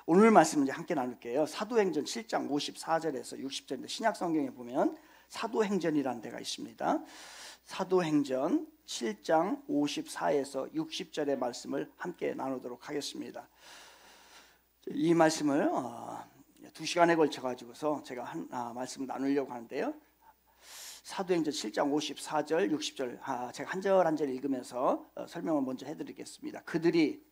오늘 말씀은 이제 함께 나눌게요. 사도행전 7장 54절에서 60절인데 신약 성경에 보면 사도행전이라는 데가 있습니다. 사도행전 7장 54에서 60절의 말씀을 함께 나누도록 하겠습니다. 이 말씀을 2시간에 걸쳐 가지고서 제가 말씀을 나누려고 하는데요. 사도행전 7장 54절 60절 제가 한 절 한 절 읽으면서 설명을 먼저 해드리겠습니다. 그들이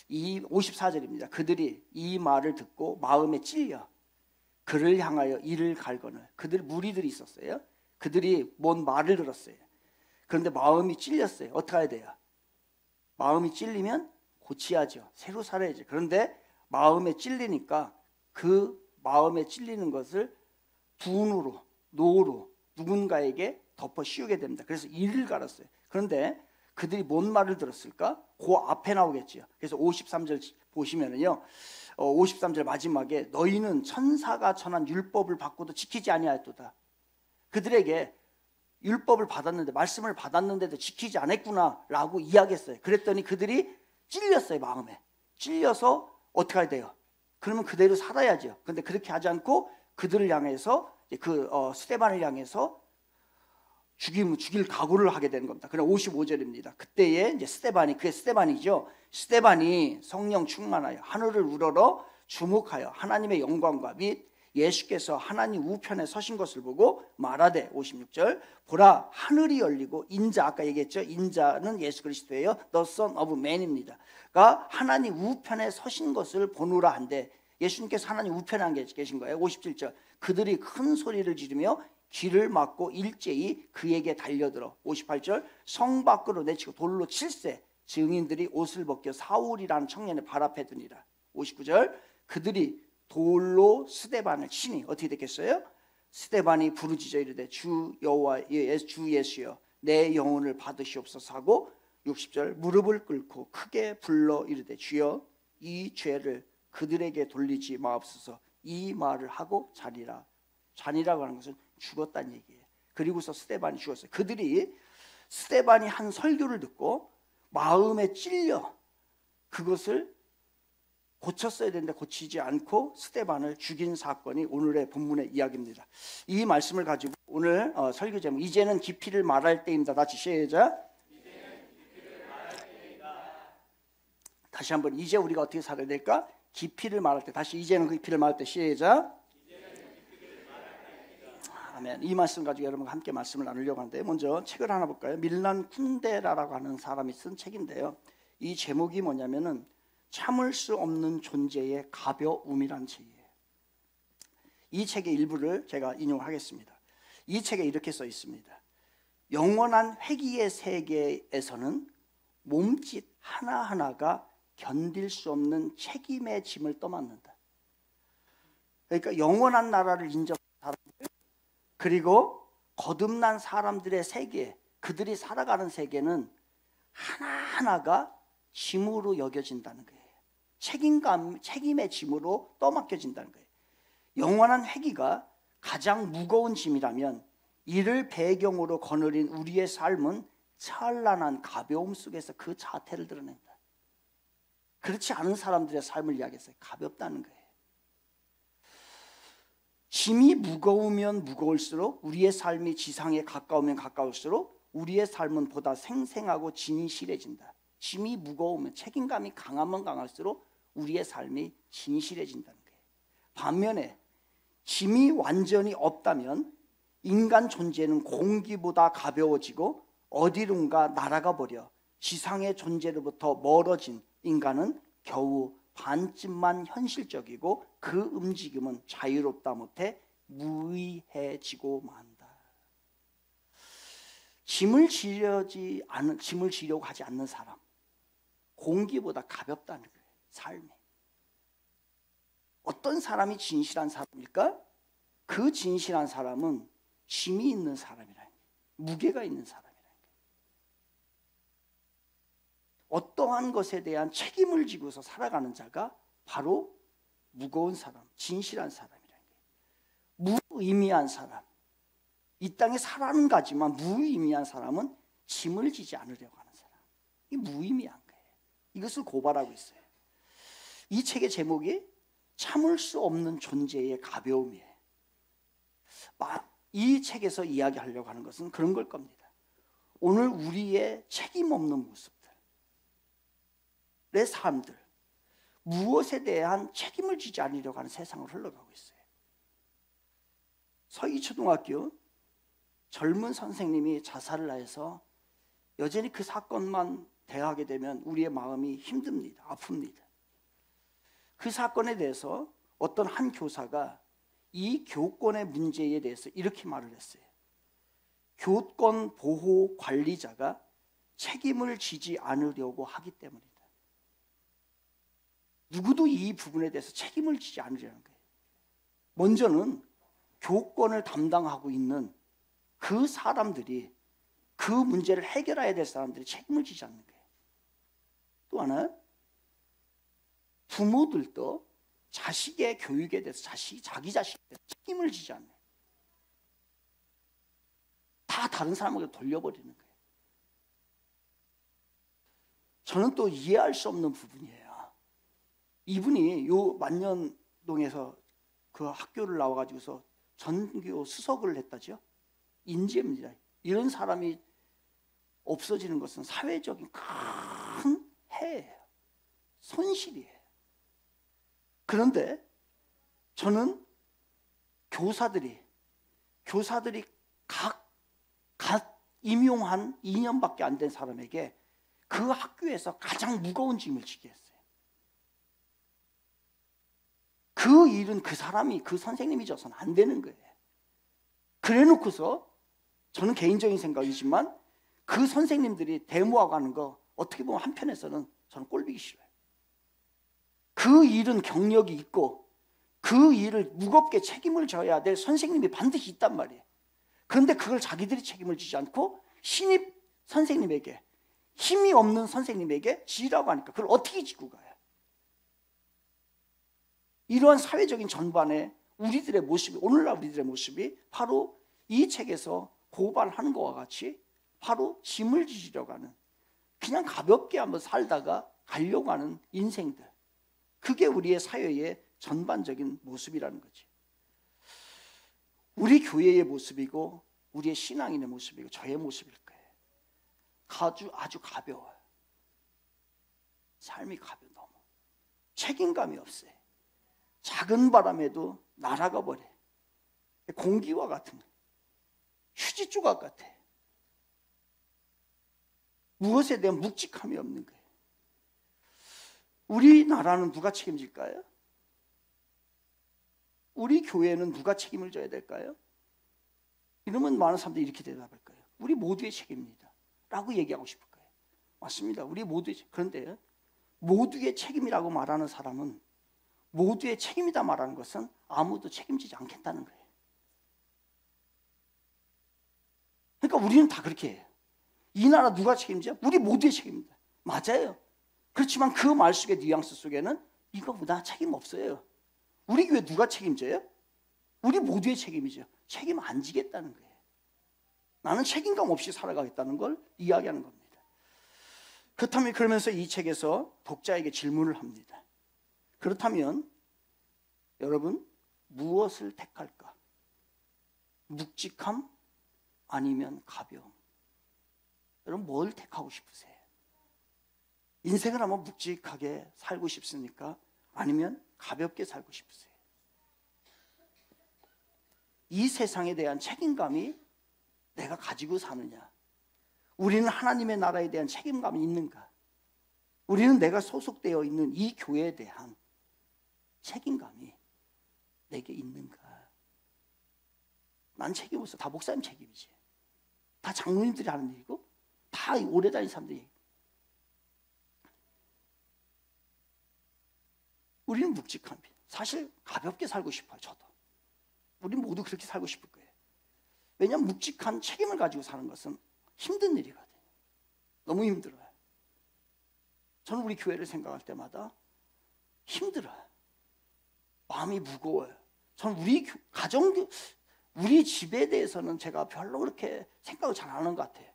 이 54절입니다. 그들이 이 말을 듣고 마음에 찔려 그를 향하여 이를 갈거늘. 그들 무리들이 있었어요. 그들이 뭔 말을 들었어요. 그런데 마음이 찔렸어요. 어떻게 해야 돼요? 마음이 찔리면 고치야죠. 새로 살아야죠. 그런데 마음에 찔리니까 그 마음에 찔리는 것을 분으로 노로 누군가에게 덮어 씌우게 됩니다. 그래서 이를 갈았어요. 그런데 그들이 뭔 말을 들었을까? 그 앞에 나오겠죠. 그래서 53절 보시면은요, 53절 마지막에 너희는 천사가 전한 율법을 받고도 지키지 아니하였도다. 그들에게 율법을 받았는데 말씀을 받았는데도 지키지 않았구나라고 이야기했어요. 그랬더니 그들이 찔렸어요. 마음에 찔려서 어떻게 해야 돼요? 그러면 그대로 살아야죠. 그런데 그렇게 하지 않고 그들을 향해서 스데반을 향해서 죽일 각오를 하게 되는 겁니다. 그럼 55절입니다. 그때에 이제 그게 스데반이죠. 스데반이 성령 충만하여 하늘을 우러러 주목하여 하나님의 영광과 및 예수께서 하나님 우편에 서신 것을 보고 말하되 56절 보라 하늘이 열리고 인자 아까 얘기했죠. 인자는 예수 그리스도예요. The Son of Man입니다. 그러니까 하나님 우편에 서신 것을 보노라 한데 예수님께서 하나님 우편에 안 계신 거예요. 57절 그들이 큰 소리를 지르며 귀를 막고 일제히 그에게 달려들어 58절 성 밖으로 내치고 돌로 칠세 증인들이 옷을 벗겨 사울이라는 청년의 발 앞에 두니라. 59절 그들이 돌로 스데반을 치니 어떻게 됐겠어요? 스데반이 부르짖어 이르되 주 여호와 주 예수여 내 영혼을 받으시옵소서 하고 60절 무릎을 꿇고 크게 불러 이르되 주여 이 죄를 그들에게 돌리지 마옵소서. 이 말을 하고 잔이라고 하는 것은 죽었다는 얘기예요. 그리고서 스데반이 죽었어요. 그들이 스데반이 한 설교를 듣고 마음에 찔려 그것을 고쳤어야 되는데 고치지 않고 스데반을 죽인 사건이 오늘의 본문의 이야기입니다. 이 말씀을 가지고 오늘 설교 제목 이제는 깊이를 말할 때입니다. 같이 시작. 다시 한번 이제 우리가 어떻게 살아야 될까? 깊이를 말할 때 다시 이제는 깊이를 말할 때 시작. 아멘. 이 말씀 가지고 여러분과 함께 말씀을 나누려고 하는데 먼저 책을 하나 볼까요? 밀란 쿤데라라고 하는 사람이 쓴 책인데요. 이 제목이 뭐냐면은 참을 수 없는 존재의 가벼움이라는 책이에요. 이 책의 일부를 제가 인용하겠습니다. 이 책에 이렇게 써 있습니다. 영원한 회귀의 세계에서는 몸짓 하나하나가 견딜 수 없는 책임의 짐을 떠맡는다. 그러니까 영원한 나라를 인정한 사람들 그리고 거듭난 사람들의 세계 그들이 살아가는 세계는 하나하나가 짐으로 여겨진다는 거예요. 책임의 짐으로 떠맡겨진다는 거예요. 영원한 회귀가 가장 무거운 짐이라면 이를 배경으로 거느린 우리의 삶은 찬란한 가벼움 속에서 그 자태를 드러낸다. 그렇지 않은 사람들의 삶을 이야기했어요. 가볍다는 거예요. 짐이 무거우면 무거울수록 우리의 삶이 지상에 가까우면 가까울수록 우리의 삶은 보다 생생하고 진실해진다. 짐이 무거우면 책임감이 강하면 강할수록 우리의 삶이 진실해진다는 거예요. 반면에 짐이 완전히 없다면 인간 존재는 공기보다 가벼워지고 어디론가 날아가 버려 지상의 존재로부터 멀어진 인간은 겨우 반쯤만 현실적이고 그 움직임은 자유롭다 못해 무의해지고 만다. 짐을 지려고 하지 않는 사람, 공기보다 가볍다는 거예요. 삶이. 어떤 사람이 진실한 사람일까? 그 진실한 사람은 짐이 있는 사람이라는 거예요. 무게가 있는 사람이라는 거예요. 어떠한 것에 대한 책임을 지고서 살아가는 자가 바로 무거운 사람, 진실한 사람이라는 거예요. 무의미한 사람, 이 땅에 살아는 가지만 무의미한 사람은 짐을 지지 않으려고 하는 사람. 이 무의미한 거예요. 이것을 고발하고 있어요. 이 책의 제목이 참을 수 없는 존재의 가벼움이에요. 이 책에서 이야기하려고 하는 것은 그런 걸 겁니다. 오늘 우리의 책임 없는 모습들, 내 삶들, 무엇에 대한 책임을 지지 않으려고 하는 세상을 흘러가고 있어요. 서희초등학교 젊은 선생님이 자살을 해서 여전히 그 사건만 대하게 되면 우리의 마음이 힘듭니다. 아픕니다. 그 사건에 대해서 어떤 한 교사가 이 교권의 문제에 대해서 이렇게 말을 했어요. 교권 보호 관리자가 책임을 지지 않으려고 하기 때문이다. 누구도 이 부분에 대해서 책임을 지지 않으려는 거예요. 먼저는 교권을 담당하고 있는 그 사람들이, 그 문제를 해결해야 될 사람들이 책임을 지지 않는 거예요. 또 하나, 부모들도 자식의 교육에 대해서 자기 자식에 대해서 책임을 지지 않아요. 다 다른 사람에게 돌려버리는 거예요. 저는 또 이해할 수 없는 부분이에요. 이분이 요 만년동에서 그 학교를 나와가지고서 전교 수석을 했다죠. 인재입니다. 이런 사람이 없어지는 것은 사회적인 큰 해예요. 손실이에요. 그런데 저는 교사들이 각 임용한 2년밖에 안 된 사람에게 그 학교에서 가장 무거운 짐을 지게 했어요. 그 일은 그 사람이, 그 선생님이 져서는 안 되는 거예요. 그래 놓고서 저는 개인적인 생각이지만 그 선생님들이 데모하고 하는 거 어떻게 보면 한편에서는 저는 꼴보기 싫어요. 그 일은 경력이 있고 그 일을 무겁게 책임을 져야 될 선생님이 반드시 있단 말이에요. 그런데 그걸 자기들이 책임을 지지 않고 신입 선생님에게, 힘이 없는 선생님에게 지라고 하니까 그걸 어떻게 지고 가요? 이러한 사회적인 전반에 우리들의 모습이, 오늘날 우리들의 모습이 바로 이 책에서 고발하는 것과 같이 바로 짐을 지시려고 하는, 그냥 가볍게 한번 살다가 가려고 하는 인생들, 그게 우리의 사회의 전반적인 모습이라는 거지. 우리 교회의 모습이고 우리의 신앙인의 모습이고 저의 모습일 거예요. 아주 가벼워요. 삶이 가벼워. 너무 책임감이 없어요. 작은 바람에도 날아가 버려. 공기와 같은 거예요. 휴지 조각 같아. 무엇에 대한 묵직함이 없는 거예요. 우리나라는 누가 책임질까요? 우리 교회는 누가 책임을 져야 될까요? 이러면 많은 사람들이 이렇게 대답할 거예요. 우리 모두의 책임입니다 라고 얘기하고 싶을 거예요. 맞습니다. 우리 모두의 책임. 그런데 모두의 책임이라고 말하는 사람은, 모두의 책임이다 말하는 것은 아무도 책임지지 않겠다는 거예요. 그러니까 우리는 다 그렇게 해요. 이 나라 누가 책임져? 우리 모두의 책임입니다. 맞아요. 그렇지만 그 말 속의 뉘앙스 속에는 이거보다 책임 없어요. 우리 교회 누가 책임져요? 우리 모두의 책임이죠. 책임 안 지겠다는 거예요. 나는 책임감 없이 살아가겠다는 걸 이야기하는 겁니다. 그렇다면 그러면서 이 책에서 독자에게 질문을 합니다. 그렇다면 여러분 무엇을 택할까? 묵직함 아니면 가벼움? 여러분 뭘 택하고 싶으세요? 인생을 한번 묵직하게 살고 싶습니까? 아니면 가볍게 살고 싶으세요? 이 세상에 대한 책임감이 내가 가지고 사느냐? 우리는 하나님의 나라에 대한 책임감이 있는가? 우리는 내가 소속되어 있는 이 교회에 대한 책임감이 내게 있는가? 난 책임 없어. 다 목사님 책임이지. 다 장로님들이 하는 일이고 다 오래 다닌 사람들이. 우리는 묵직합니다. 사실 가볍게 살고 싶어요. 저도. 우리 모두 그렇게 살고 싶을 거예요. 왜냐하면 묵직한 책임을 가지고 사는 것은 힘든 일이거든요. 너무 힘들어요. 저는 우리 교회를 생각할 때마다 힘들어요. 마음이 무거워요. 저는 우리 가정, 우리 집에 대해서는 제가 별로 그렇게 생각을 잘 안 하는 것 같아요.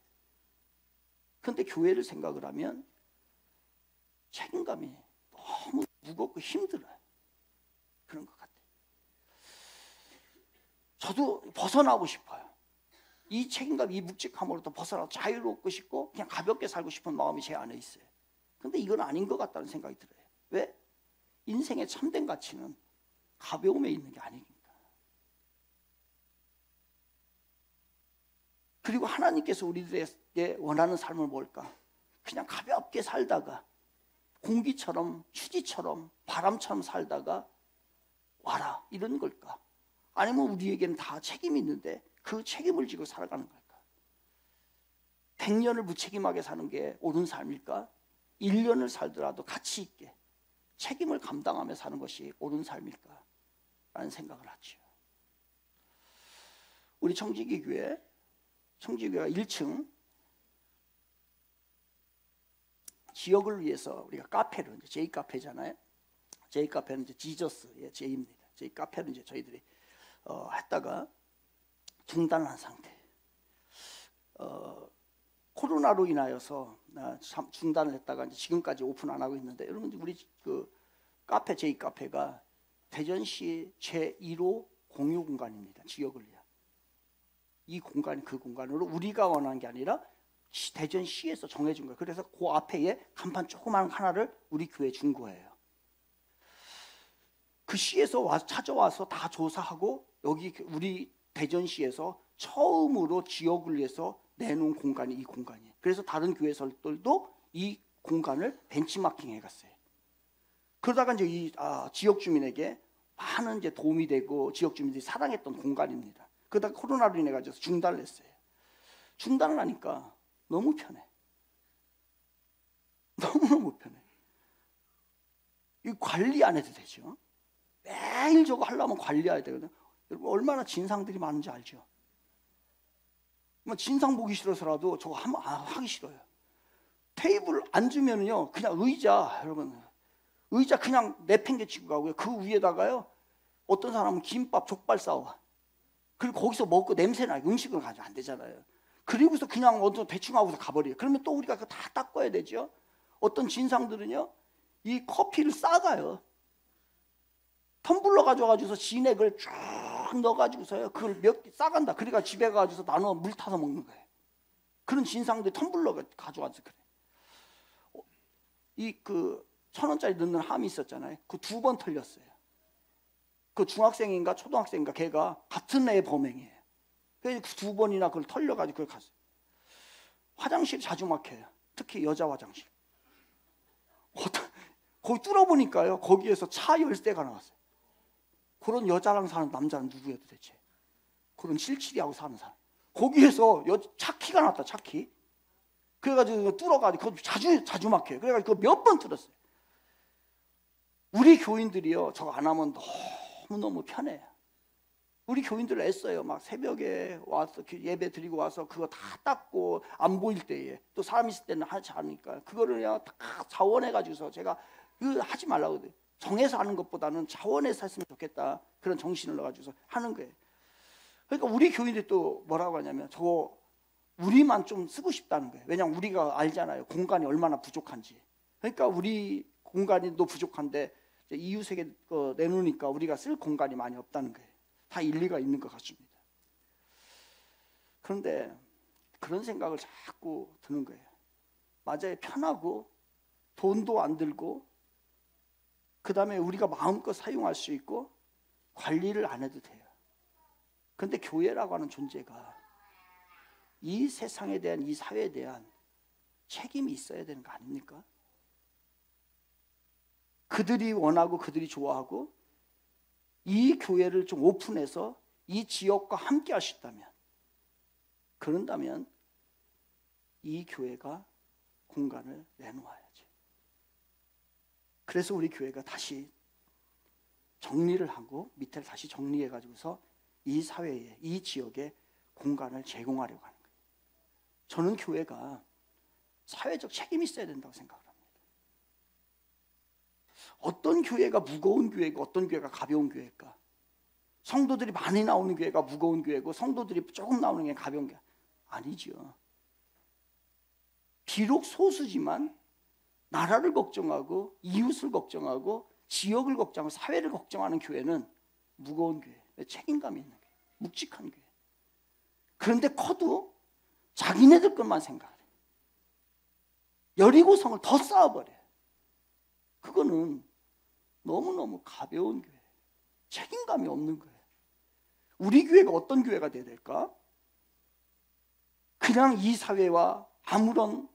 그런데 교회를 생각을 하면 책임감이 너무 무겁고 힘들어요. 그런 것 같아요. 저도 벗어나고 싶어요. 이 책임감, 이 묵직함으로부터 벗어나고 자유롭고 싶고 그냥 가볍게 살고 싶은 마음이 제 안에 있어요. 근데 이건 아닌 것 같다는 생각이 들어요. 왜? 인생의 참된 가치는 가벼움에 있는 게 아니니까. 그리고 하나님께서 우리들에게 원하는 삶을 뭘까? 그냥 가볍게 살다가 공기처럼 휴지처럼 바람처럼 살다가 와라 이런 걸까? 아니면 우리에게는 다 책임이 있는데 그 책임을 지고 살아가는 걸까? 100년을 무책임하게 사는 게 옳은 삶일까? 1년을 살더라도 가치 있게 책임을 감당하며 사는 것이 옳은 삶일까? 라는 생각을 하죠. 우리 청지기교회가 1층 지역을 위해서 우리가 카페를 이제 제이 카페잖아요. 제이 카페는 이제 지저스의 제이입니다. 제이 카페는 이제 저희들이 했다가 중단을 한 상태. 코로나로 인하여서 중단을 했다가 이제 지금까지 오픈 안 하고 있는데, 여러분 우리 그 카페 제이 카페가 대전시 제1호 공유 공간입니다. 지역을 위한. 이 공간이 그 공간으로 우리가 원하는 게 아니라 대전시에서 정해준 거예요. 그래서 그 앞에 간판 조그만 하나를 우리 교회에 준 거예요. 그 시에서 찾아와서 다 조사하고 여기 우리 대전시에서 처음으로 지역을 위해서 내놓은 공간이 이 공간이에요. 그래서 다른 교회들도 이 공간을 벤치마킹 해갔어요. 그러다가 이제 이 지역 주민에게 많은 이제 도움이 되고 지역 주민들이 사랑했던 공간입니다. 그러다가 코로나로 인해 가지고 중단을 했어요. 중단을 하니까 너무 편해. 너무너무 편해. 이 관리 안 해도 되죠. 매일 저거 하려면 관리해야 되거든. 여러분 얼마나 진상들이 많은지 알죠? 뭐 진상 보기 싫어서라도 저거 하기 싫어요. 테이블 앉으면요 그냥 의자, 여러분 의자 그냥 내팽개치고 가고요. 그 위에다가요 어떤 사람은 김밥 족발 싸와. 그리고 거기서 먹고 냄새나 음식을 가지고 안 되잖아요. 그리고서 그냥 어떤 대충 하고서 가버려요. 그러면 또 우리가 그거 다 닦아야 되죠. 어떤 진상들은요 이 커피를 싸가요. 텀블러 가져가지고서 진액을 쫙 넣어가지고서요 그걸 몇 개 싸간다. 그러니까 집에 가지고서 나눠 물 타서 먹는 거예요. 그런 진상들이 텀블러 가져와서 그래. 이 그 1,000원짜리 넣는 함이 있었잖아요. 그 2번 털렸어요. 그 중학생인가 초등학생인가 걔가 같은 애 범행이에요. 그래서 2번이나 그걸 털려가지고 그걸 갔어요. 화장실 자주 막혀요. 특히 여자 화장실. 거기 뚫어보니까요 거기에서 차 열쇠가 나왔어요. 그런 여자랑 사는 남자는 누구예요 도대체? 그런 실치리하고 사는 사람. 거기에서 차키가 나왔다. 차키. 그래가지고 뚫어가지고 자주 막혀요. 그래가지고 몇 번 뚫었어요. 우리 교인들이요 저거 안 하면 너무너무 편해요. 우리 교인들 애써요. 막 새벽에 와서 예배 드리고 와서 그거 다 닦고 안 보일 때에 또 사람 있을 때는 하지 않으니까 그거를 그냥 다 자원해가지고서 제가 하지 말라고 그래요. 정해서 하는 것보다는 자원해서 했으면 좋겠다. 그런 정신을 넣어가지고서 하는 거예요. 그러니까 우리 교인들이 또 뭐라고 하냐면 저거 우리만 좀 쓰고 싶다는 거예요. 왜냐하면 우리가 알잖아요. 공간이 얼마나 부족한지. 그러니까 우리 공간이 또 부족한데 이웃에게 내놓으니까 우리가 쓸 공간이 많이 없다는 거예요. 다 일리가 있는 것 같습니다. 그런데 그런 생각을 자꾸 드는 거예요. 맞아요. 편하고 돈도 안 들고 그 다음에 우리가 마음껏 사용할 수 있고 관리를 안 해도 돼요. 그런데 교회라고 하는 존재가 이 세상에 대한 이 사회에 대한 책임이 있어야 되는 거 아닙니까? 그들이 원하고 그들이 좋아하고 이 교회를 좀 오픈해서 이 지역과 함께 할 수 있다면 그런다면 이 교회가 공간을 내놓아야지. 그래서 우리 교회가 다시 정리를 하고 밑에를 다시 정리해가지고서 이 사회에 이 지역에 공간을 제공하려고 하는 거예요. 저는 교회가 사회적 책임이 있어야 된다고 생각을 합니다. 어떤 교회가 무거운 교회고 어떤 교회가 가벼운 교회일까? 성도들이 많이 나오는 교회가 무거운 교회고 성도들이 조금 나오는 게 가벼운 교회 아니죠. 비록 소수지만 나라를 걱정하고 이웃을 걱정하고 지역을 걱정하고 사회를 걱정하는 교회는 무거운 교회, 책임감이 있는 교회, 묵직한 교회. 그런데 커도 자기네들 것만 생각해. 여리고성을 더 쌓아버려요. 그거는 너무너무 가벼운 교회, 책임감이 없는 교회. 우리 교회가 어떤 교회가 돼야 될까? 그냥 이 사회와 아무런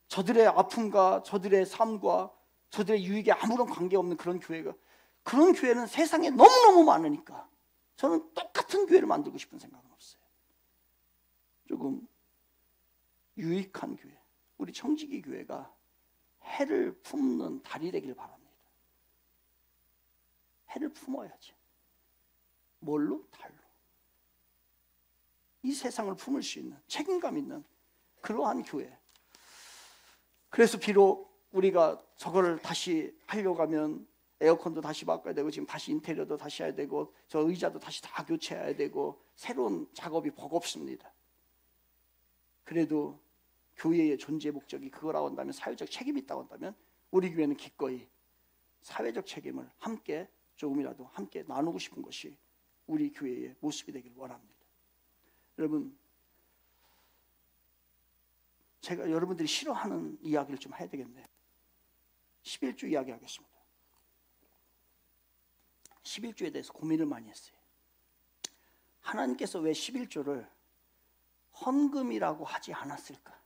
저들의 아픔과 저들의 삶과 저들의 유익에 아무런 관계없는 그런 교회가, 그런 교회는 세상에 너무너무 많으니까 저는 똑같은 교회를 만들고 싶은 생각은 없어요. 조금 유익한 교회, 우리 청지기 교회가 해를 품는 달이 되길 바랍니다. 해를 품어야지. 뭘로? 달로. 이 세상을 품을 수 있는 책임감 있는 그러한 교회. 그래서 비록 우리가 저거를 다시 하려고 하면 에어컨도 다시 바꿔야 되고 지금 다시 인테리어도 다시 해야 되고 저 의자도 다시 다 교체해야 되고 새로운 작업이 버겁습니다. 그래도 교회의 존재 목적이 그거라고 한다면, 사회적 책임이 있다고 한다면 우리 교회는 기꺼이 사회적 책임을 함께 조금이라도 함께 나누고 싶은 것이 우리 교회의 모습이 되길 원합니다. 여러분, 제가 여러분들이 싫어하는 이야기를 좀 해야 되겠네요. 11조 이야기하겠습니다. 11조에 대해서 고민을 많이 했어요. 하나님께서 왜 11조를 헌금이라고 하지 않았을까?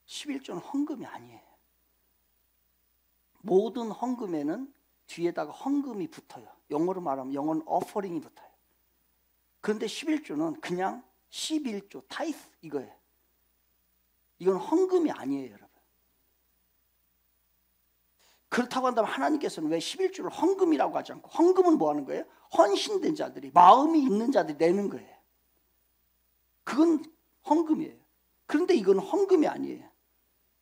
11조는 헌금이 아니에요. 모든 헌금에는 뒤에다가 헌금이 붙어요. 영어로 말하면 영어는 offering이 붙어요. 그런데 11조는 그냥 11조, 타이스 이거예요. 이건 헌금이 아니에요, 여러분. 그렇다고 한다면 하나님께서는 왜 11조를 헌금이라고 하지 않고, 헌금은 뭐 하는 거예요? 헌신된 자들이, 마음이 있는 자들이 내는 거예요. 그건 헌금이에요. 그런데 이건 헌금이 아니에요.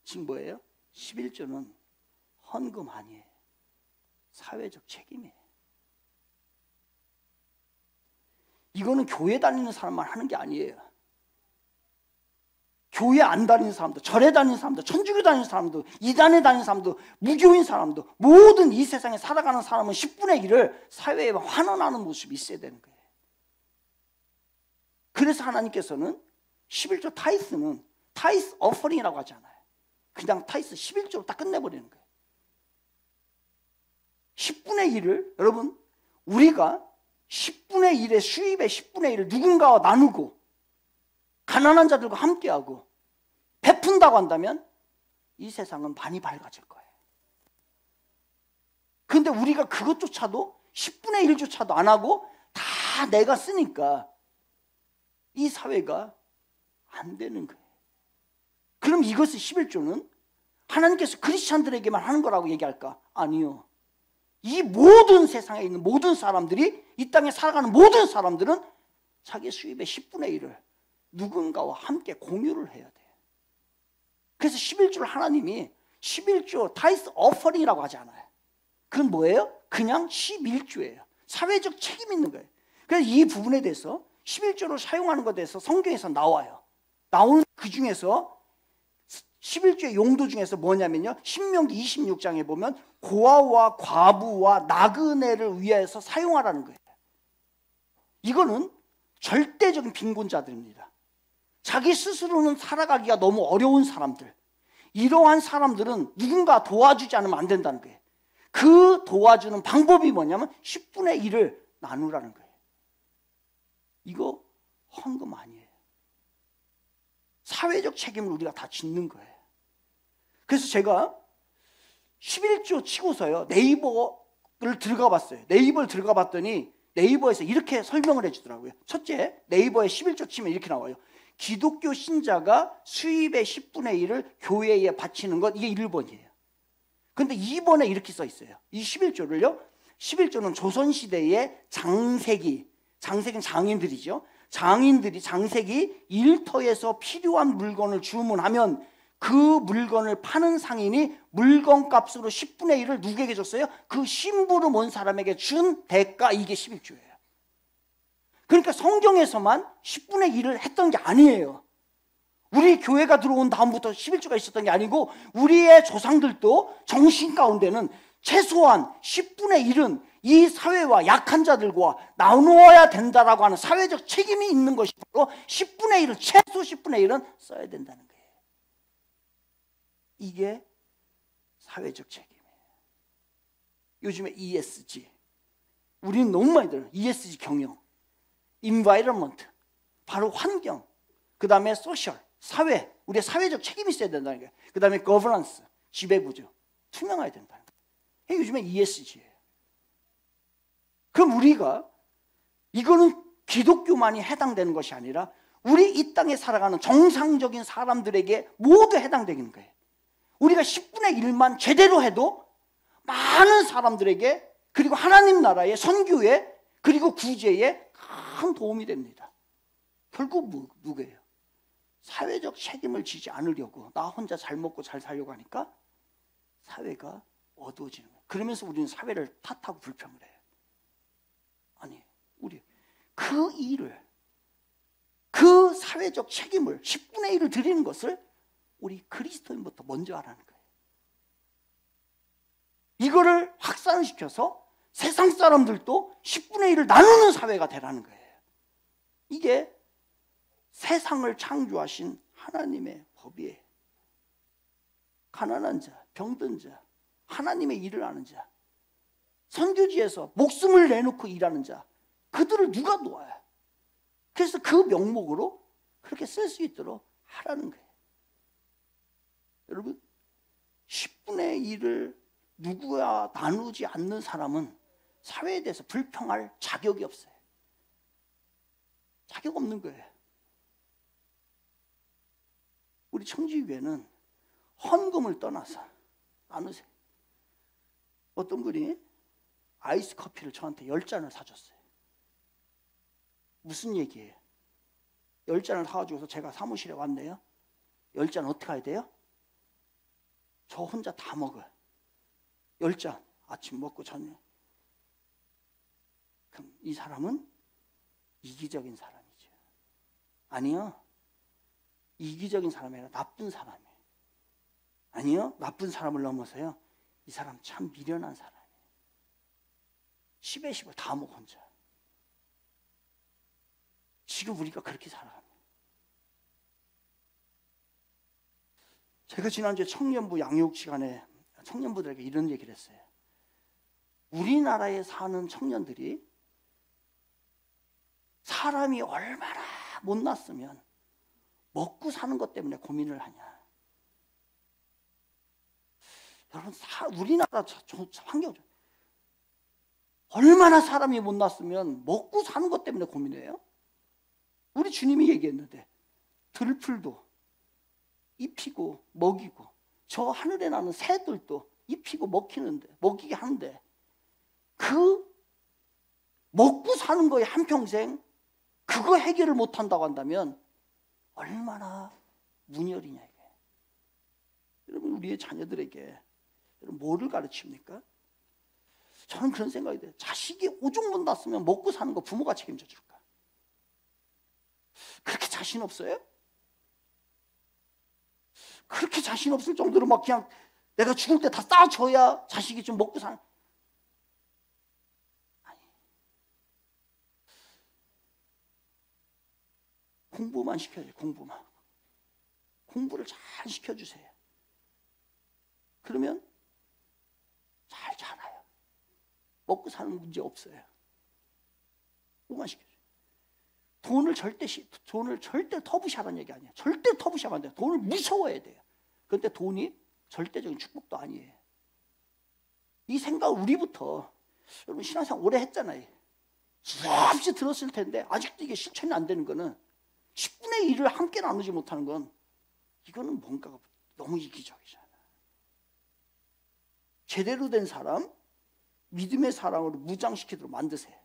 지금 뭐예요? 11조는 헌금 아니에요. 사회적 책임이에요. 이거는 교회 다니는 사람만 하는 게 아니에요. 교회 안 다니는 사람도, 절에 다니는 사람도, 천주교 다니는 사람도, 이단에 다니는 사람도, 무교인 사람도, 모든 이 세상에 살아가는 사람은 10분의 1을 사회에 환원하는 모습이 있어야 되는 거예요. 그래서 하나님께서는 11조 타이스는 타이스 어퍼링이라고 하지 않아요. 그냥 타이스 11조로 딱 끝내버리는 거예요. 10분의 1을 여러분, 우리가 10분의 1의 수입의 10분의 1을 누군가와 나누고 가난한 자들과 함께하고 베푼다고 한다면 이 세상은 많이 밝아질 거예요. 그런데 우리가 그것조차도 10분의 1조차도 안 하고 다 내가 쓰니까 이 사회가 안 되는 거예요. 그럼 이것을 11조는 하나님께서 크리스찬들에게만 하는 거라고 얘기할까? 아니요. 이 모든 세상에 있는 모든 사람들이, 이 땅에 살아가는 모든 사람들은 자기 수입의 10분의 1을 누군가와 함께 공유를 해야 돼요. 그래서 11조를 하나님이 11조 타이스 어퍼링이라고 하지 않아요. 그건 뭐예요? 그냥 11조예요. 사회적 책임 있는 거예요. 그래서 이 부분에 대해서 11조를 사용하는 것에 대해서 성경에서 나와요. 나오는 그 중에서 11조의 용도 중에서 뭐냐면요, 신명기 26장에 보면 고아와 과부와 나그네를 위해서 사용하라는 거예요. 이거는 절대적인 빈곤자들입니다. 자기 스스로는 살아가기가 너무 어려운 사람들, 이러한 사람들은 누군가 도와주지 않으면 안 된다는 거예요. 그 도와주는 방법이 뭐냐면 10분의 1을 나누라는 거예요. 이거 헌금 아니에요. 사회적 책임을 우리가 다 짓는 거예요. 그래서 제가 11조 치고서요, 네이버를 들어가 봤어요. 네이버를 들어가 봤더니 네이버에서 이렇게 설명을 해주더라고요. 첫째, 네이버에 11조 치면 이렇게 나와요. 기독교 신자가 수입의 10분의 1을 교회에 바치는 것, 이게 1번이에요. 근데 2번에 이렇게 써 있어요. 이 11조를요, 11조는 조선시대의 장색이, 장색은 장인들이죠. 장색이 일터에서 필요한 물건을 주문하면 그 물건을 파는 상인이 물건값으로 10분의 1을 누구에게 줬어요? 그 심부름 온 사람에게 준 대가, 이게 11조예요. 그러니까 성경에서만 10분의 1을 했던 게 아니에요. 우리 교회가 들어온 다음부터 11조가 있었던 게 아니고 우리의 조상들도 정신 가운데는 최소한 10분의 1은 이 사회와 약한 자들과 나누어야 된다라고 하는 사회적 책임이 있는 것이 바로 10분의 1은, 최소 10분의 1은 써야 된다는 거예요. 이게 사회적 책임이에요. 요즘에 ESG, 우리는 너무 많이 들어요. ESG 경영, environment, 바로 환경, 그 다음에 소셜, 사회, 우리의 사회적 책임이 있어야 된다는 거예요. 그 다음에 governance, 지배구조, 투명해야 된다는 거예요. 이게 요즘에 ESG예요. 그럼 우리가, 이거는 기독교만이 해당되는 것이 아니라 우리 이 땅에 살아가는 정상적인 사람들에게 모두 해당되는 거예요. 우리가 10분의 1만 제대로 해도 많은 사람들에게, 그리고 하나님 나라의 선교에, 그리고 구제에 큰 도움이 됩니다. 결국 누구예요? 사회적 책임을 지지 않으려고 나 혼자 잘 먹고 잘 살려고 하니까 사회가 어두워지는 거예요. 그러면서 우리는 사회를 탓하고 불평을 해요. 아니, 우리 그 일을, 그 사회적 책임을 10분의 1을 드리는 것을 우리 그리스도인부터 먼저 하라는 거예요. 이거를 확산시켜서 세상 사람들도 10분의 1을 나누는 사회가 되라는 거예요. 이게 세상을 창조하신 하나님의 법이에요. 가난한 자, 병든 자, 하나님의 일을 하는 자, 선교지에서 목숨을 내놓고 일하는 자, 그들을 누가 도와요? 그래서 그 명목으로 그렇게 쓸 수 있도록 하라는 거예요. 여러분, 10분의 1을 누구와 나누지 않는 사람은 사회에 대해서 불평할 자격이 없어요. 자격 없는 거예요. 우리 청지교회는 헌금을 떠나서 나누세요. 어떤 분이 아이스 커피를 저한테 10잔을 사줬어요. 무슨 얘기예요? 10잔을 사가지고서 제가 사무실에 왔네요. 10잔 어떻게 해야 돼요? 저 혼자 다 먹어요. 10잔 아침 먹고 저녁. 그럼 이 사람은 이기적인 사람이죠. 아니요, 이기적인 사람이 아니라 나쁜 사람이에요. 아니요, 나쁜 사람을 넘어서요, 이 사람 참 미련한 사람이에요. 10에 10을 다 먹어 혼자. 지금 우리가 그렇게 살아갑니다. 제가 지난주에 청년부 양육 시간에 청년부들에게 이런 얘기를 했어요. 우리나라에 사는 청년들이 사람이 얼마나 못났으면 먹고 사는 것 때문에 고민을 하냐. 여러분, 우리나라 환경 얼마나 사람이 못났으면 먹고 사는 것 때문에 고민해요? 우리 주님이 얘기했는데 들풀도 입히고 먹이고, 저 하늘에 나는 새들도 입히고 먹이게 하는데 그 먹고 사는 거에 한평생 그거 해결을 못한다고 한다면 얼마나 문열이냐 이게. 여러분, 우리의 자녀들에게 여러분 뭐를 가르칩니까? 저는 그런 생각이 돼요. 자식이 오죽 못났으면 먹고 사는 거 부모가 책임져 줄까? 그렇게 자신 없어요? 그렇게 자신 없을 정도로 막 그냥 내가 죽을 때 다 쌓아줘야 자식이 좀 먹고 사는. 아니, 공부만 시켜요. 공부만. 공부를 잘 시켜주세요. 그러면 잘 자라요. 먹고 사는 문제 없어요. 공부만 시켜줘요. 돈을 절대 터부시하라는 얘기 아니에요. 절대 터부시하면 안 돼요. 돈을 무서워해야 돼요. 그런데 돈이 절대적인 축복도 아니에요. 이 생각을 우리부터, 여러분 신앙생활 오래 했잖아요. 수없이 들었을 텐데 아직도 이게 실천이 안 되는 거는 10분의 1을 함께 나누지 못하는 건 이거는 뭔가 너무 이기적이잖아요. 제대로 된 사람, 믿음의 사랑으로 무장시키도록 만드세요.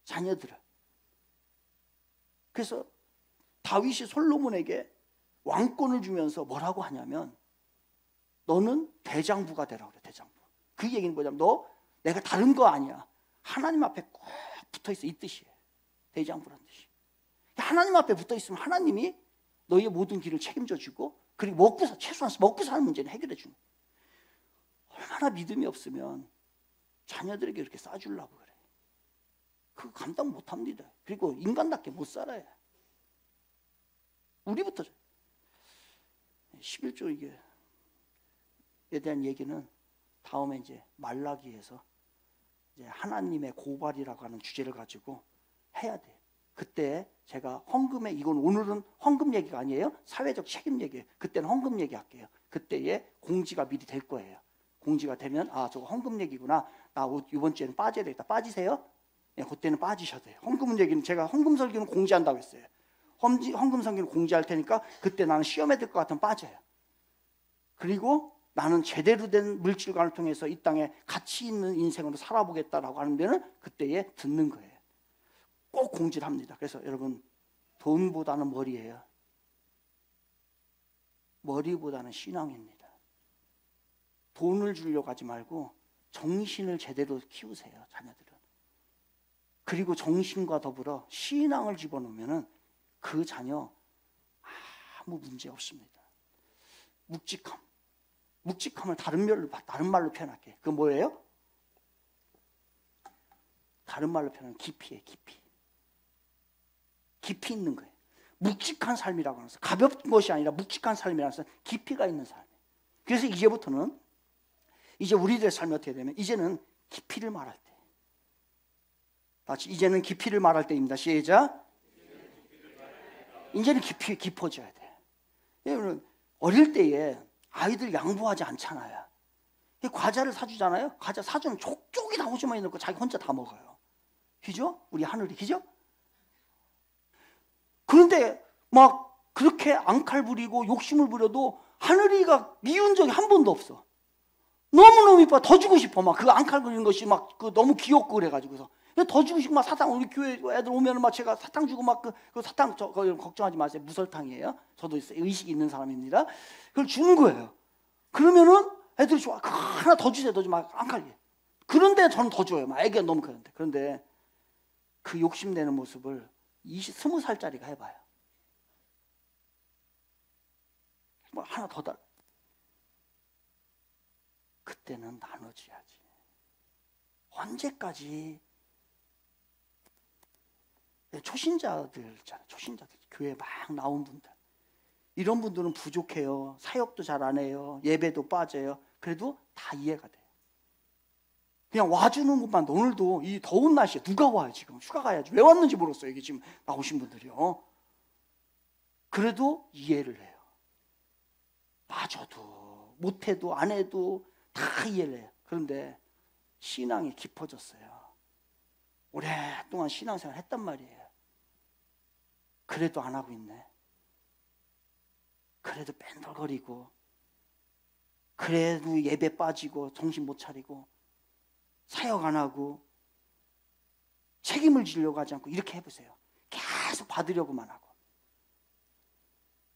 자녀들을. 그래서 다윗이 솔로몬에게 왕권을 주면서 뭐라고 하냐면 너는 대장부가 되라고 그래. 대장부. 그 얘기는 뭐냐면 내가 다른 거 아니야. 하나님 앞에 꼭 붙어있어. 이 뜻이에요. 대장부라는 뜻이. 하나님 앞에 붙어있으면 하나님이 너희의 모든 길을 책임져 주고, 그리고 최소한 먹고 사는 문제는 해결해 주는 거예요. 얼마나 얼마나 믿음이 없으면 자녀들에게 이렇게 싸주려고 그래. 그거 감당 못합니다. 그리고 인간답게 못 살아요. 우리부터 11조 이게에 대한 얘기는 다음에 이제 말라기에서 이제 하나님의 고발이라고 하는 주제를 가지고 해야 돼요. 그때 제가 헌금에, 이건 오늘은 헌금 얘기가 아니에요. 사회적 책임 얘기예요. 그때는 헌금 얘기할게요. 그때에 공지가 미리 될 거예요. 공지가 되면 아, 저거 헌금 얘기구나. 나 이번 주에는 빠져야 되겠다. 빠지세요? 예, 그때는 빠지셔야 돼요. 헌금 얘기는 제가 헌금 설교는 공지한다고 했어요. 헌금 설교는 공지할 테니까 그때 나는 시험에 들 것 같으면 빠져요. 그리고 나는 제대로 된 물질관을 통해서 이 땅에 가치 있는 인생으로 살아보겠다라고 하는 데는 그때에 듣는 거예요. 꼭 공지를 합니다. 그래서 여러분, 돈보다는 머리예요. 머리보다는 신앙입니다. 돈을 주려고 하지 말고 정신을 제대로 키우세요, 자녀들은. 그리고 정신과 더불어 신앙을 집어넣으면 그 자녀 아무 문제 없습니다. 묵직함을 다른 말로 표현할게요. 그건 뭐예요? 다른 말로 표현하면 깊이에요. 깊이 있는 거예요. 묵직한 삶이라고 하면서 가볍은 것이 아니라 묵직한 삶이라서 깊이가 있는 삶이에요. 그래서 이제부터는 이제 우리들의 삶이 어떻게 되면 이제는 깊이를 말할 때, 다시 이제는 깊이를 말할 때입니다. 시작. 이제는 깊어져야 돼. 여러분, 어릴 때에 아이들 양보하지 않잖아요. 과자를 사주잖아요. 과자 사주면 족족이 다 호주머니에 넣고 자기 혼자 다 먹어요. 그죠? 우리 하늘이, 그죠? 그런데 막 그렇게 앙칼 부리고 욕심을 부려도 하늘이가 미운 적이 한 번도 없어. 너무너무 이뻐. 더 주고 싶어. 막 그 앙칼 부리는 것이 막 그 너무 귀엽고 그래가지고서 더 주고 싶고 막 사탕, 우리 교회 애들 오면은 막 제가 사탕 주고 막 그 사탕 그거 걱정하지 마세요. 무설탕이에요. 저도 의식이 있는 사람입니다. 그걸 주는 거예요. 그러면은 애들이 좋아. 하나 더 주세요. 더 좀 막 앙칼게. 그런데 저는 더 줘요. 막 애기가 너무 크는데. 그런데 그 욕심내는 모습을 20살짜리가 해봐요. 뭐 하나 더 달. 그때는 나눠줘야지. 언제까지? 초신자들 있잖아요. 초신자들 교회 막 나온 분들. 이런 분들은 부족해요. 사역도 잘 안 해요. 예배도 빠져요. 그래도 다 이해가 돼요. 그냥 와주는 것만. 오늘도 이 더운 날씨에 누가 와요? 지금 휴가 가야지. 왜 왔는지 모르겠어요. 여기 지금 나오신 분들이요. 그래도 이해를 해요. 빠져도 못해도 안 해도 다 이해를 해요. 그런데 신앙이 깊어졌어요. 오랫동안 신앙생활 했단 말이에요. 그래도 안 하고 있네. 그래도 뺀덕거리고, 그래도 예배 빠지고 정신 못 차리고 사역 안 하고 책임을 지려고 하지 않고 이렇게 해보세요. 계속 받으려고만 하고.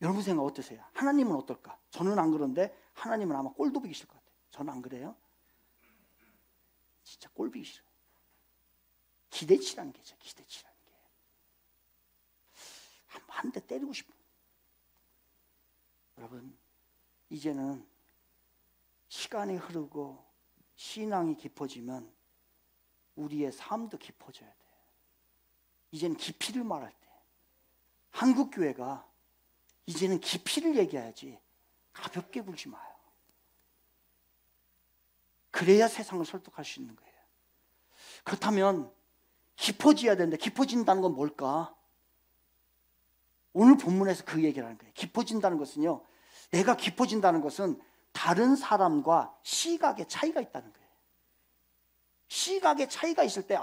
여러분 생각 어떠세요? 하나님은 어떨까? 저는 안 그런데 하나님은 아마 꼴도 보기 싫을 것 같아요. 저는 안 그래요? 진짜 꼴 보기 싫어요. 기대치라는 게 있죠. 기대치라는 게. 한 대 때리고 싶어요. 여러분, 이제는 시간이 흐르고 신앙이 깊어지면 우리의 삶도 깊어져야 돼. 이제는 깊이를 말할 때 한국교회가 이제는 깊이를 얘기해야지 가볍게 굴지 마요. 그래야 세상을 설득할 수 있는 거예요. 그렇다면 깊어져야 되는데 깊어진다는 건 뭘까? 오늘 본문에서 그 얘기를 하는 거예요. 깊어진다는 것은요, 내가 깊어진다는 것은 다른 사람과 시각의 차이가 있다는 거예요. 시각의 차이가 있을 때,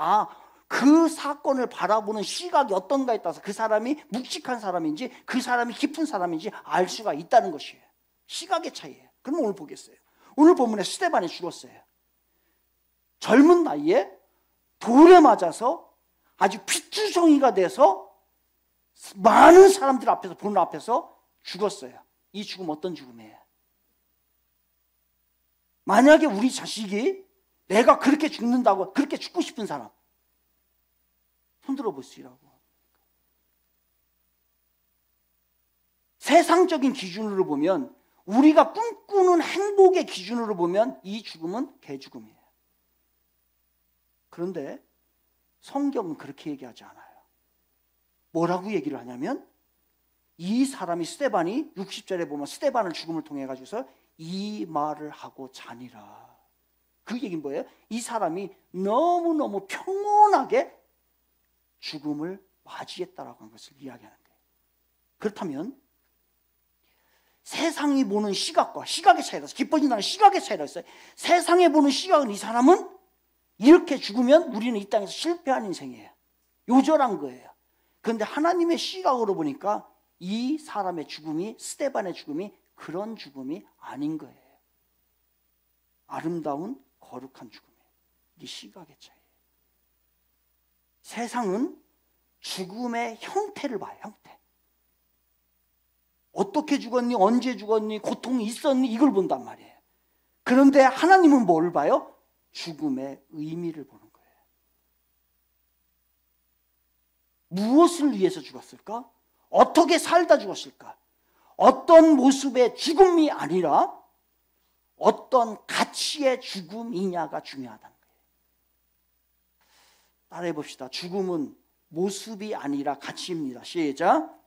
그 사건을 바라보는 시각이 어떤가에 따라서 그 사람이 묵직한 사람인지 그 사람이 깊은 사람인지 알 수가 있다는 것이에요. 시각의 차이예요. 그럼 오늘 보겠어요. 오늘 본문에 스데반이 죽었어요. 젊은 나이에 돌에 맞아서 아주 피투성이가 돼서 많은 사람들 앞에서, 보는 앞에서 죽었어요. 이 죽음 어떤 죽음이에요? 만약에 우리 자식이 내가 그렇게 죽는다고, 그렇게 죽고 싶은 사람 손들어 보시라고. 세상적인 기준으로 보면 우리가 꿈꾸는 행복의 기준으로 보면 이 죽음은 개죽음이에요. 그런데 성경은 그렇게 얘기하지 않아요. 뭐라고 얘기를 하냐면 이 사람이 스데반이 60절에 보면 스데반을 죽음을 통해 가지고서 이 말을 하고 자니라. 그 얘기는 뭐예요? 이 사람이 너무너무 평온하게 죽음을 맞이했다라고 하는 것을 이야기하는 거예요. 그렇다면 세상이 보는 시각과 시각의 차이가 있어요. 기뻐진다는 시각의 차이가 있어요. 세상에 보는 시각은 이 사람은 이렇게 죽으면 우리는 이 땅에서 실패한 인생이에요. 요절한 거예요. 그런데 하나님의 시각으로 보니까 이 사람의 죽음이, 스데반의 죽음이 그런 죽음이 아닌 거예요. 아름다운 거룩한 죽음이에요. 이게 시각의 차이예요. 세상은 죽음의 형태를 봐요. 형태. 어떻게 죽었니? 언제 죽었니? 고통이 있었니? 이걸 본단 말이에요. 그런데 하나님은 뭘 봐요? 죽음의 의미를 보는 거예요. 무엇을 위해서 죽었을까? 어떻게 살다 죽었을까? 어떤 모습의 죽음이 아니라 어떤 가치의 죽음이냐가 중요하다는 거예요. 따라해 봅시다. 죽음은 모습이 아니라 가치입니다. 시작.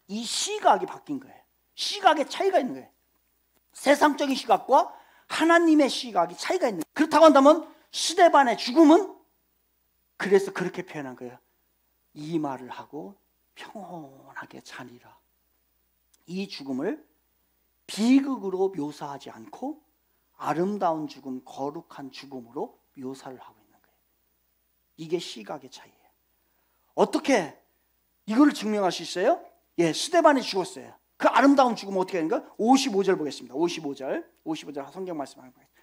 이 시각이 바뀐 거예요. 시각의 차이가 있는 거예요. 세상적인 시각과 하나님의 시각이 차이가 있는 거예요. 그렇다고 한다면 스데반의 죽음은 그래서 그렇게 표현한 거예요. 이 말을 하고 평온하게 자니라. 이 죽음을 비극으로 묘사하지 않고 아름다운 죽음, 거룩한 죽음으로 묘사를 하고 있는 거예요. 이게 시각의 차이예요. 어떻게 이걸 증명할 수 있어요? 예, 스데반이 죽었어요. 그 아름다운 죽음은 어떻게 되는가? 55절 보겠습니다. 55절 성경 말씀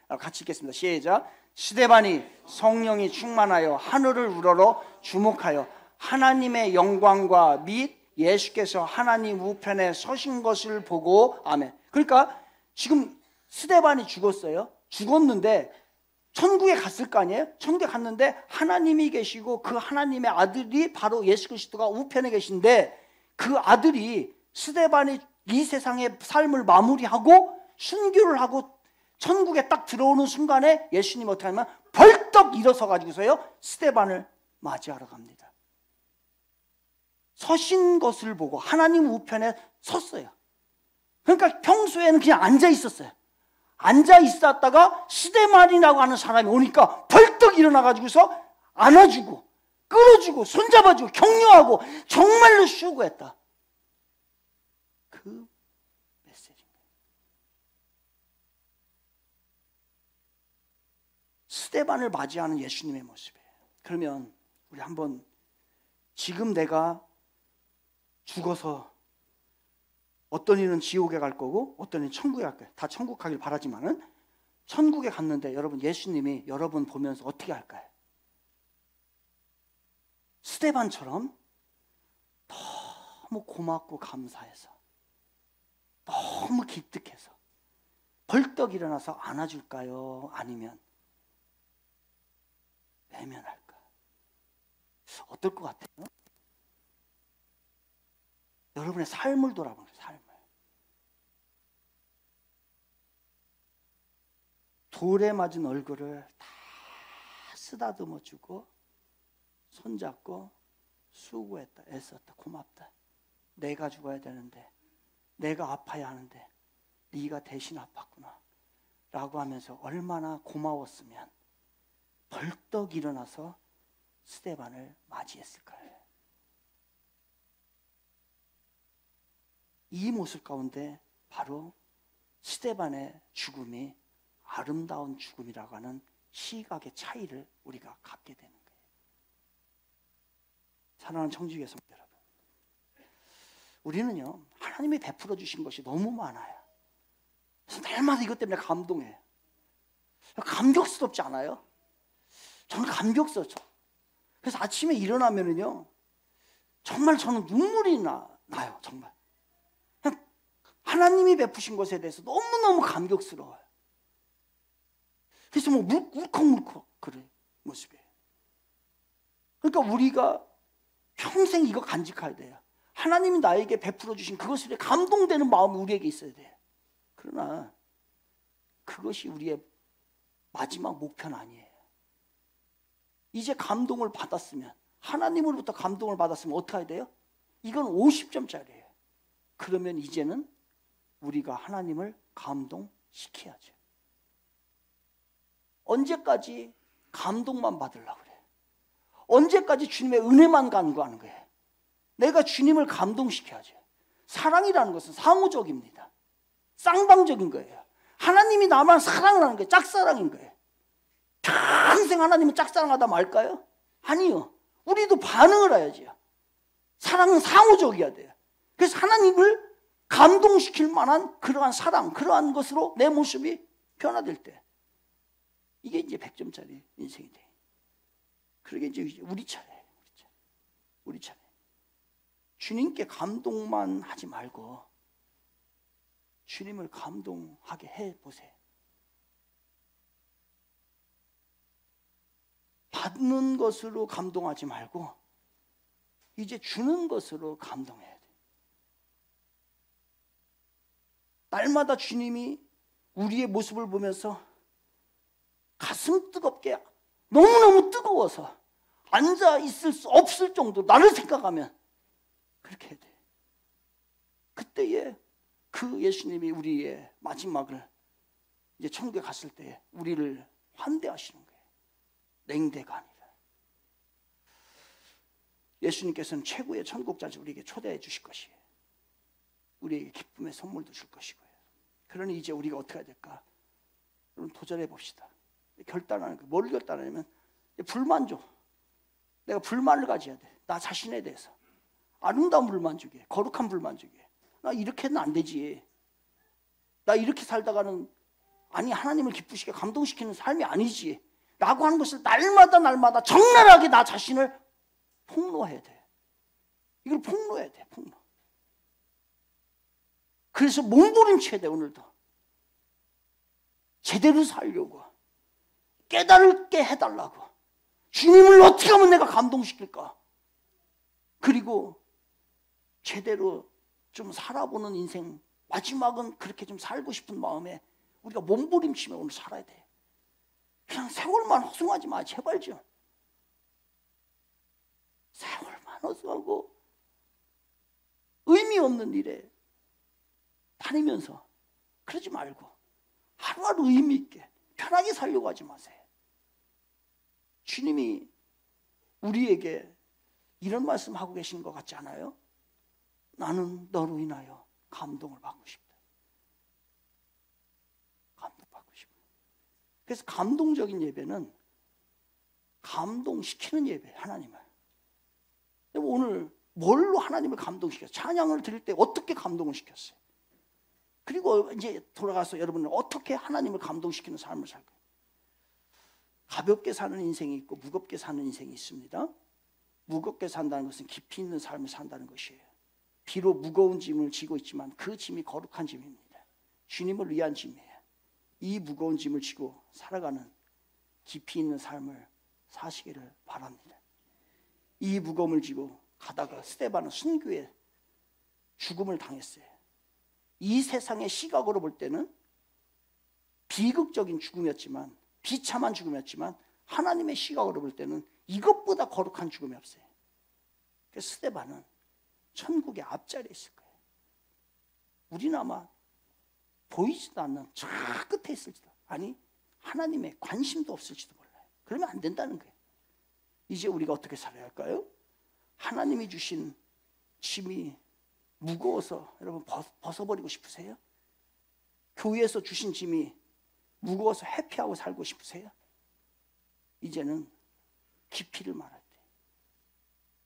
같이 읽겠습니다. 시작. 스데반이 성령이 충만하여 하늘을 우러러 주목하여 하나님의 영광과 및 예수께서 하나님 우편에 서신 것을 보고 아멘. 그러니까 지금 스데반이 죽었어요. 죽었는데 천국에 갔을 거 아니에요? 천국에 갔는데 하나님이 계시고 그 하나님의 아들이 바로 예수 그리스도가 우편에 계신데 그 아들이 스데반이 이 세상의 삶을 마무리하고 순교를 하고 천국에 딱 들어오는 순간에 예수님이 어떻게 하냐면 벌떡 일어서 가지고서요 스데반을 맞이하러 갑니다. 서신 것을 보고 하나님 우편에 섰어요. 그러니까 평소에는 그냥 앉아 있었어요. 앉아 있었다가 스데반이라고 하는 사람이 오니까 벌떡 일어나 가지고서 안아주고 끌어주고 손잡아주고 격려하고 정말로 수고했다. 그 메시지입니다. 스데반을 맞이하는 예수님의 모습이에요. 그러면 우리 한번 지금 내가 죽어서 어떤 이는 지옥에 갈 거고 어떤 이는 천국에 갈 거예요. 다 천국 가길 바라지만은 천국에 갔는데 여러분 예수님이 여러분 보면서 어떻게 할까요? 스데반처럼 너무 고맙고 감사해서 너무 기특해서 벌떡 일어나서 안아줄까요? 아니면 외면할까? 어떨 것 같아요? 여러분의 삶을 돌아보는 삶을. 돌에 맞은 얼굴을 다 쓰다듬어 주고 손잡고 수고했다, 애썼다, 고맙다. 내가 죽어야 되는데 내가 아파야 하는데 네가 대신 아팠구나 라고 하면서 얼마나 고마웠으면 벌떡 일어나서 스데반을 맞이했을까요? 이 모습 가운데 바로 스데반의 죽음이 아름다운 죽음이라고 하는 시각의 차이를 우리가 갖게 되는 거예요. 사랑하는 청지기의 성도 여러분, 우리는요 하나님이 베풀어 주신 것이 너무 많아요. 그래서 날마다 이것 때문에 감동해요. 감격스럽지 않아요? 저는 감격스럽죠. 그래서 아침에 일어나면은요 정말 저는 눈물이 나요. 정말 그냥 하나님이 베푸신 것에 대해서 너무너무 감격스러워요. 그래서 뭐 울컥울컥 그래 모습이에요. 그러니까 우리가 평생 이거 간직해야 돼요. 하나님이 나에게 베풀어 주신 그것에 감동되는 마음이 우리에게 있어야 돼. 그러나 그것이 우리의 마지막 목표는 아니에요. 이제 감동을 받았으면, 하나님으로부터 감동을 받았으면 어떻게 해야 돼요? 이건 50점짜리예요. 그러면 이제는 우리가 하나님을 감동시켜야죠. 언제까지 감동만 받으려고 그래? 언제까지 주님의 은혜만 간구하는 거예요? 내가 주님을 감동시켜야죠. 사랑이라는 것은 상호적입니다. 쌍방적인 거예요. 하나님이 나만 사랑을 하는 거예요. 짝사랑인 거예요. 평생 하나님은 짝사랑하다 말까요? 아니요. 우리도 반응을 해야죠. 사랑은 상호적이어야 돼요. 그래서 하나님을 감동시킬 만한 그러한 사랑, 그러한 것으로 내 모습이 변화될 때, 이게 이제 100점짜리 인생이 돼. 그러게 이제 우리 차례예요. 우리 차례. 주님께 감동만 하지 말고 주님을 감동하게 해보세요. 받는 것으로 감동하지 말고 이제 주는 것으로 감동해야 돼. 날마다 주님이 우리의 모습을 보면서 가슴 뜨겁게, 너무너무 뜨거워서 앉아 있을 수 없을 정도로 나를 생각하면 그렇게 해야 돼. 그때에 그 예수님이 우리의 마지막을, 이제 천국에 갔을 때 우리를 환대하시는 거예요. 냉대가 아니라. 예수님께서는 최고의 천국자를 우리에게 초대해 주실 것이에요. 우리에게 기쁨의 선물도 줄 것이고요. 그러니 이제 우리가 어떻게 해야 될까? 여러분 도전해 봅시다. 결단하는 거. 뭘 결단하냐면 불만족. 내가 불만을 가져야 돼. 나 자신에 대해서. 아름다운 불만족이에요. 거룩한 불만족이에요. 나 이렇게는 안 되지. 나 이렇게 살다가는 아니 하나님을 기쁘시게 감동시키는 삶이 아니지 라고 하는 것을 날마다 적나라하게 나 자신을 폭로해야 돼. 이걸 폭로해야 돼. 폭로. 그래서 몸부림쳐야 돼. 오늘도 제대로 살려고, 깨달게 해달라고, 주님을 어떻게 하면 내가 감동시킬까, 그리고 제대로 좀 살아보는 인생, 마지막은 그렇게 좀 살고 싶은 마음에 우리가 몸부림치며 오늘 살아야 돼. 그냥 세월만 허송하지 마. 제발 좀. 세월만 허송하고 의미 없는 일에 다니면서 그러지 말고 하루하루 의미 있게 편하게 살려고 하지 마세요. 주님이 우리에게 이런 말씀하고 계신 것 같지 않아요? 나는 너로 인하여 감동을 받고 싶다. 감동받고 싶다. 그래서 감동적인 예배는 감동시키는 예배, 하나님을. 오늘 뭘로 하나님을 감동시켰어요? 찬양을 드릴 때 어떻게 감동을 시켰어요? 그리고 이제 돌아가서 여러분은 어떻게 하나님을 감동시키는 삶을 살까요? 가볍게 사는 인생이 있고 무겁게 사는 인생이 있습니다. 무겁게 산다는 것은 깊이 있는 삶을 산다는 것이에요. 비록 무거운 짐을 지고 있지만 그 짐이 거룩한 짐입니다. 주님을 위한 짐이에요. 이 무거운 짐을 지고 살아가는 깊이 있는 삶을 사시기를 바랍니다. 이 무거움을 지고 가다가 스데반은 순교에 죽음을 당했어요. 이 세상의 시각으로 볼 때는 비극적인 죽음이었지만, 비참한 죽음이었지만 하나님의 시각으로 볼 때는 이것보다 거룩한 죽음이 없어요. 그래서 스데반은 천국의 앞자리에 있을 거예요. 우리는 아마 보이지도 않는 저 끝에 있을지도, 아니 하나님의 관심도 없을지도 몰라요. 그러면 안 된다는 거예요. 이제 우리가 어떻게 살아야 할까요? 하나님이 주신 짐이 무거워서 여러분 벗어버리고 싶으세요? 교회에서 주신 짐이 무거워서 회피하고 살고 싶으세요? 이제는 깊이를 말할 때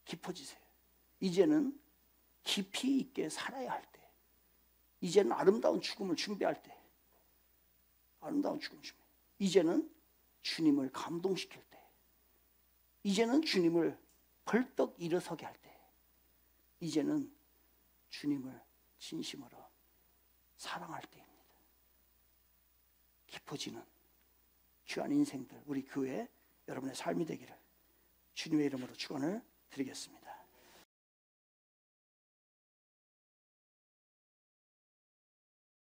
깊어지세요. 이제는 깊이 있게 살아야 할 때, 이제는 아름다운 죽음을 준비할 때, 아름다운 죽음을 준비, 이제는 주님을 감동시킬 때, 이제는 주님을 벌떡 일어서게 할 때, 이제는 주님을 진심으로 사랑할 때입니다. 깊어지는 귀한 인생들, 우리 교회 여러분의 삶이 되기를 주님의 이름으로 축원을 드리겠습니다.